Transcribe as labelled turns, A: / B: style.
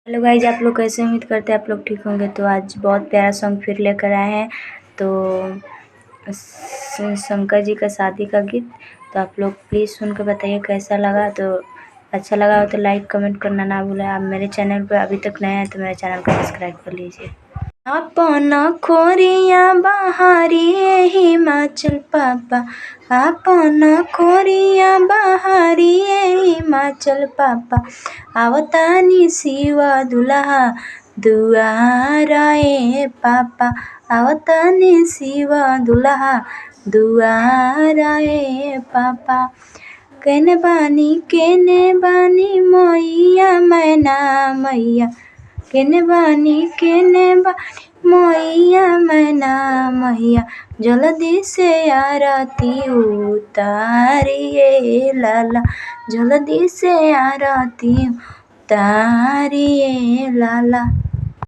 A: Hello guys, आप लोग कैसे? उम्मीद करते हैं आप लोग ठीक होंगे। तो आज बहुत प्यारा सॉन्ग फिर लेकर आए हैं। तो शंकर जी का शादी का गीत। तो आप लोग प्लीज़ सुन के बताइए कैसा लगा। तो अच्छा लगा हो तो लाइक कमेंट करना ना भूलें। आप मेरे चैनल पर अभी तक नए हैं तो मेरे चैनल को सब्सक्राइब कर लीजिए। अपन खोरिया बहारी हिमाचल पापा, अपन खोरिया बहारी हिमाचल पापा, आवतानी शिवा दुल्हा दुआरा ए पापा, आवतानी शिवा दुल्हा दुआरा ए पापा। केने बानी मैया मैना मैया, केने बानी मैया मैना मैया, जल्दी से आरती उतारिए लाला, जल्दी से आरती उतारिए लाला।